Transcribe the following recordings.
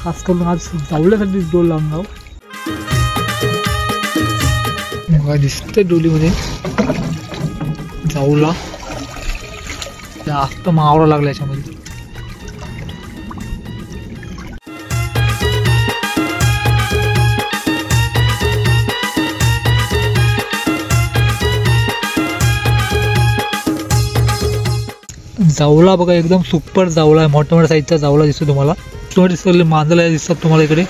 खास करून आज जावल्यासाठी डोल लावणार आहोत. बघा दिसते डोलीमध्ये जाऊला जास्त मावरा लागला याच्यामध्ये. जावला बघा एकदम सुपर जावला आहे. मोठ्या मोठ्या साईजचा जावला दिसतो तुम्हाला. छोटे सगळे मांजला दिसतात तुम्हाला इकडे.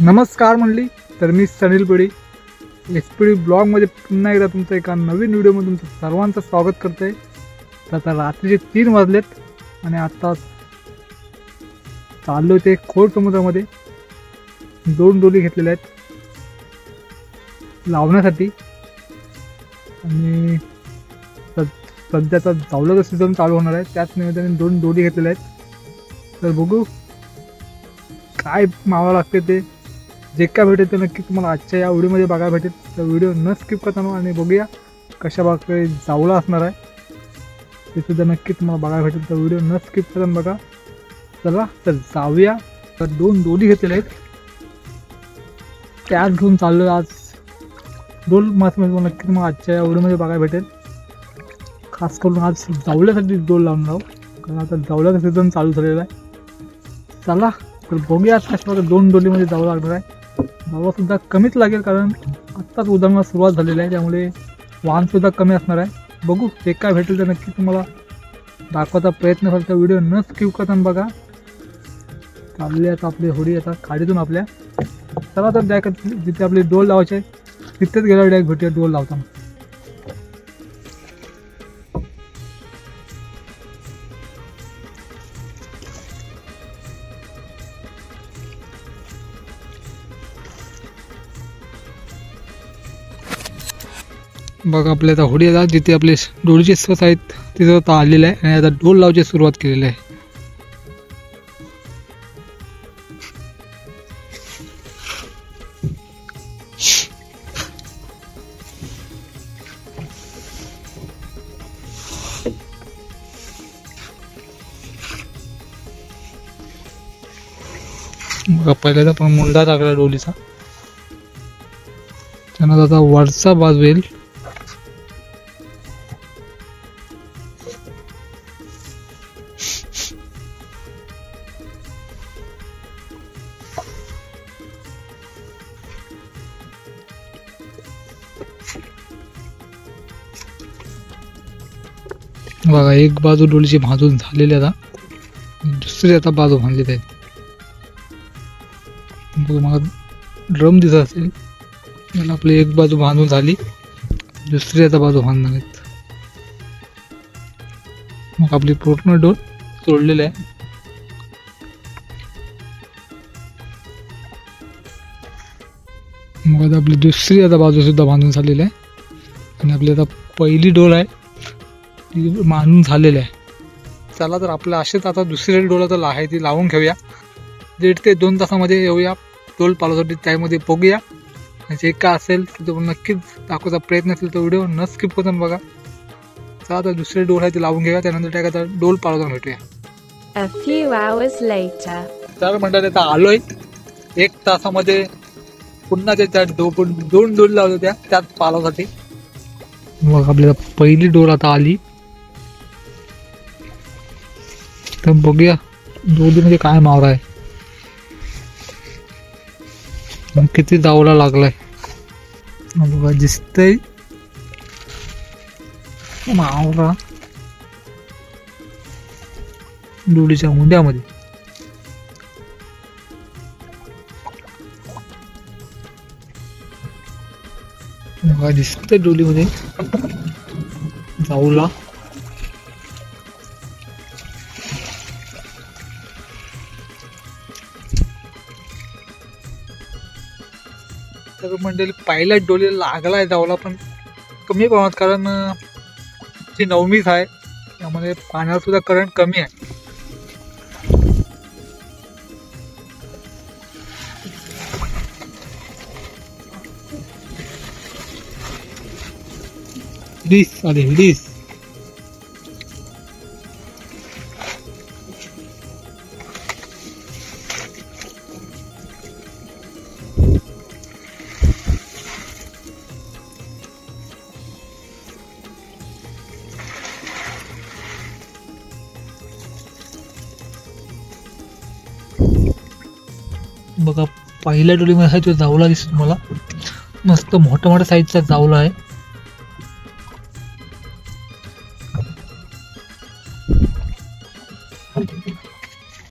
नमस्कार मंडळी, तर मी सनील पेढी एसपीडी ब्लॉगमध्ये पुन्हा एकदा तुमचं एका नवीन व्हिडिओमध्ये तुमचं सर्वांचं स्वागत करतो आहे. तर आता रात्रीचे 3 वाजलेत आणि आता चाललो ते खोड समुद्रामध्ये. 2 डोली घेतलेल्या आहेत लावण्यासाठी आणि सध्याचा जावल्याचा सीझन चालू होणार आहे, त्याच निमित्ताने 2 डोली घेतलेल्या आहेत. तर बघू काय मावा लागते ते. जे काय भेटेल ते नक्की तुम्हाला आजच्या या व्हिडिओमध्ये बघायला भेटेल. तर व्हिडिओ न स्किप करताना आणि बघूया कशा प्रकारे जावला असणार आहे ते सुद्धा नक्की तुम्हाला बघायला भेटेल. तर व्हिडिओ न स्किप करताना बघा. चला तर जाऊया. तर 2 डोली घेतलेल्या आहेत, त्याच घेऊन चाललो आज. डोल मासमध्ये नक्की तुम्हाला आजच्या या व्हिडिओमध्ये बघायला भेटेल. खास करून आज जावल्यासाठी डोल लावणार आहोत, कारण आता जावल्याचा सीझन चालू झालेला आहे. चला तर बघूया कशा प्रकारे 2 डोलीमध्ये जावं लागणार आहे. जावळासुद्धा कमीच लागेल, कारण आत्ताच उदाहरणाला सुरुवात झालेली आहे, त्यामुळे वाहनसुद्धा कमी असणार आहे. बघू जे काय भेटेल ते नक्की तुम्हाला दाखवायचा प्रयत्न करता. व्हिडिओ न स्किप करताना बघा. चालले आता आपली होडी आता खाडीतून आपल्या. चला तर डायरेक्ट जिथे आपली डोल लावायचे तिथेच गेल्यावर डायरेक्ट भेटूया डोल लावताना. बघा आपल्या आता होडी आता जिथे आपले डोलीचे स्पॉट आहेत तिथं आता आलेलं आहे आणि आता डोल लावायची सुरुवात केलेली आहे. बघा पहिल्यांदा आपण मुंडा टाकला डोलीचा, त्यानंतर आता वरचा बाजू येईल. बघा एक बाजू डोलीची भाजून झालेली, आता दुसरी आता बाजू बांधली आहेत. बघा मला ड्रम दिसत असेल, मला आपली एक बाजू बांधून झाली, दुसरी आता बाजू बांधणार आहेत. मग आपली पूर्ण डोल सोडलेली आहे. मग आता आपली दुसरी आता बाजू सुद्धा बांधून झालेली आहे आणि आपली आता पहिली डोल आहे ती बांधून झालेली आहे. चला तर आपल्या असेच आता दुसरी डोल आता आहे ती लावून घेऊया. 1.5 ते 2 तासामध्ये येऊया डोल पालवसाठी. त्यामध्ये बघूया जे काय असेल ते नक्कीच दाखवायचा प्रयत्न असेल तर व्हिडिओ न स्किप करून बघा. चला तर दुसरी डोल आहे ती लावून घेऊया, त्यानंतर काय करता डोल पालवताना भेटूया. A few hours later. तर म्हणतात आता आलोय 1 तासामध्ये पुन्हा त्या 2 डोल लावल्या त्यात पालवसाठी. मग आपल्याला पहिली डोल आता आली, तर बघूया डोलीमध्ये काय मावरा आहे, किती जावला लागलाय. बघा दिसतंय मावरा डोलीच्या मुंड्यामध्ये. बघा दिसतंय डोलीमध्ये जावला. तर मंडळी पहिल्या डोलीला लागलाय जावला, पण कमी प्रमाणात, कारण जी नवमीच आहे त्यामध्ये पाण्यावर सुद्धा करंट कमी आहे. हिडीस आले हिडीस. बघा पहिल्या डोलीमध्ये आहे तो जावला दिसतो मला. मस्त मोठा मोठ्या साईजचा जावला आहे.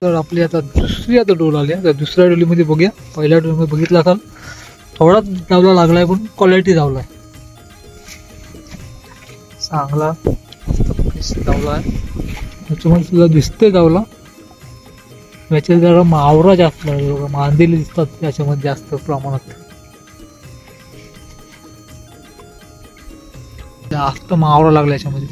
तर आपली आता दुसरी डोल आली. तर दुसऱ्या डोलीमध्ये बघूया. पहिल्या डोलीमध्ये बघितला असाल थोडा जावला लागलाय पण क्वालिटी जावला आहे. चांगला मस्त जावला आहे. त्याच्यामध्ये सुद्धा दिसतंय जावला. याच्यात जरा मावरा जास्त आहे बघा. मांदेली दिसतात त्याच्यामध्ये जास्त प्रमाणात. जास्त मावरा लागला याच्यामध्ये.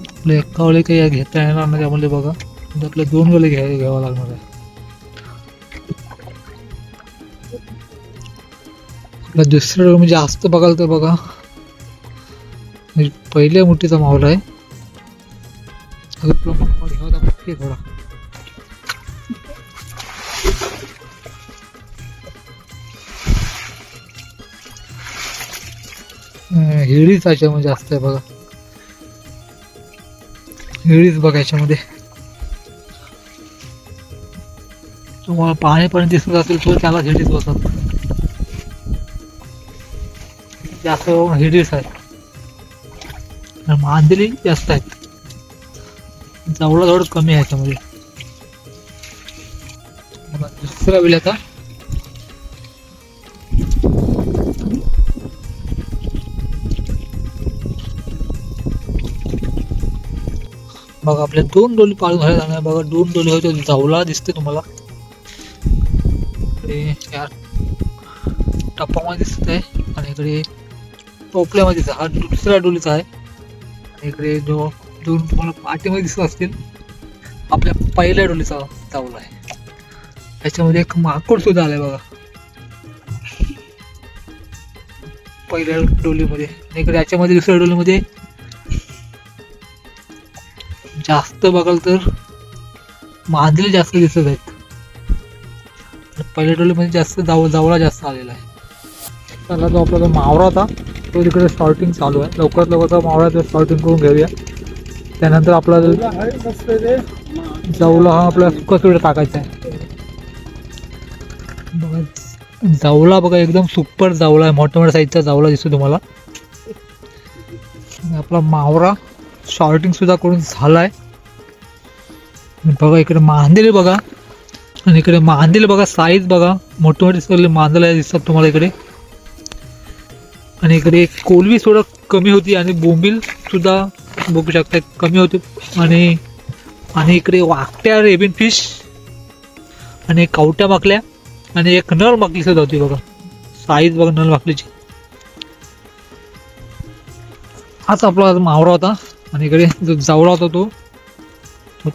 आपल्या एका वेळी काही घेता येणार नाही त्यामध्ये बघा. आपल्या 2 वेळी घ्यावं लागणार आहे. आपल्या दुसऱ्या म्हणजे जास्त बघाल तर बघा पहिल्या मुठीचा मावरा आहे. थोडा हिडीच याच्यामध्ये जास्त आहे बघा. हिडीच बघा याच्यामध्ये तुम्हाला पाण्यापर्यंत दिसत असेल तर त्याला हिडीच बसत. जास्त हिडीच आहे. मांदेली जास्त आहेत. जावला थोडं कमी आहे याच्यामध्ये. दुसरा वेळ आता बघा आपल्या 2 डोली पाळून झाल्या जाणार बघा. 2 डोली होते. जावला दिसते तुम्हाला टप्पामध्ये दिसत आहे आणि इकडे टोपल्यामध्ये हा दुसऱ्या डोलीचा आहे. आणि इकडे जो 2 तुम्हाला पाठीमध्ये दिसत असतील आपल्या पहिल्या डोलीचा जावला आहे. त्याच्यामध्ये एक माकड सुद्धा आलाय बघा पहिल्या डोलीमध्ये. आणि इकडे याच्यामध्ये दुसऱ्या डोलीमध्ये जास्त बघाल तर मांदेली जास्त दिसत आहेत. पहिल्या डोलीमध्ये जास्त जावला जास्त आलेला आहे. त्याला जो आपला जो मावरा होता तो तिकडे शॉर्टिंग चालू आहे. लवकरात लवकर मावळा तो शॉर्टिंग करून घेऊया. त्यानंतर आपला जावला हा आपला सुकसुडे टाकायचा आहे बघा. जावला बघा एकदम सुपर जावला आहे. मोठ्या मोठ्या साईजचा जावला दिसतो तुम्हाला. आपला मावरा शॉर्टिंग सुद्धा करून झालाय बघा. इकडे मांदेली बघा आणि इकडे मांदेली बघा. साईज बघा मोठे मोठे सगळे मांदेला दिसतात तुम्हाला इकडे. आणि इकडे कोलवी थोडं कमी होती आणि बोंबील सुद्धा बघू शकता कमी होते. आणि इकडे वाकट्या रेबिन फिश आणि कवट्या माकल्या आणि एक नर माकली सुद्धा होती बघा. साईज बघा नर माकलीची. हाच आपला मावरा होता. आणि इकडे जो जावला होता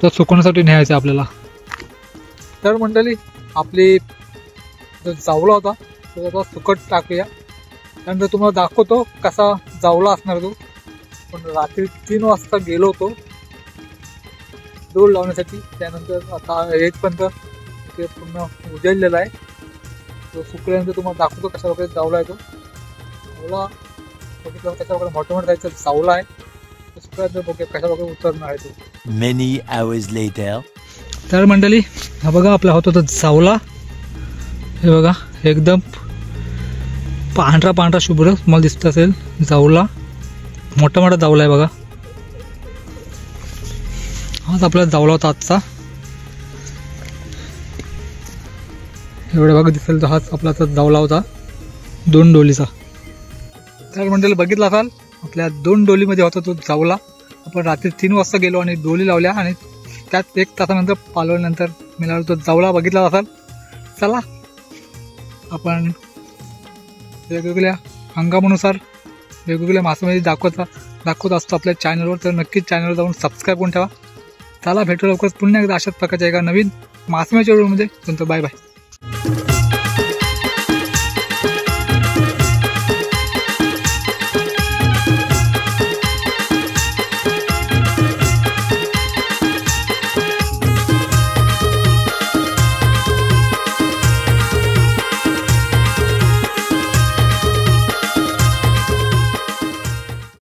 तो सुकवण्यासाठी न्यायचा आपल्याला. तर मंडळी आपली जो जावला होता तो आता सुकट टाकूया. त्यानंतर तुम्हाला दाखवतो कसा जावला असणार तो. पण रात्री 3 वाजता गेलो होतो डोल लावण्यासाठी. त्यानंतर आता 1 पर्यंत ते पूर्ण उजळलेला आहे. तो सुकल्यानंतर तुम्हाला दाखवतो कशा वगैरे जावला आहे तो. जावला बघितलं कशा वगैरे मोठ्या मोठ्या जायचं जावला आहे. तो सुकल्यानंतर बघूया कशा वगैरे उतरणार आहे तो. Many hours later. तर मंडळी हा बघा आपला होता तो जावला. हे बघा एकदम पांढरा शुभ्र मला दिसत असेल जावला. मोठा मोठा जावला आहे बघा. हाच आपला जावला होता आजचा. एवढ्या भागात दिसेल तर हाच आपला जावला होता 2 डोलीचा. तर मंडळी बघितला असाल आपल्या 2 डोलीमध्ये होता तो जावला. आपण रात्री 3 वाजता गेलो आणि डोली लावल्या आणि त्यात 1 तासानंतर पालवल्यानंतर मिळाला तो जावला बघितला असाल. चला आपण वेगवेगळ्या हंगामानुसार वेगवेगळ्या मासेमारी दाखवत असतो आपल्या चॅनलवर. तर नक्कीच चॅनलवर जाऊन सबस्क्राईब करून ठेवा. चला भेटू लवकरच पुन्हा एकदा अशाच प्रकारच्या एका नवीन मासेमारीच्या व्हिडिओमध्ये. Bye bye.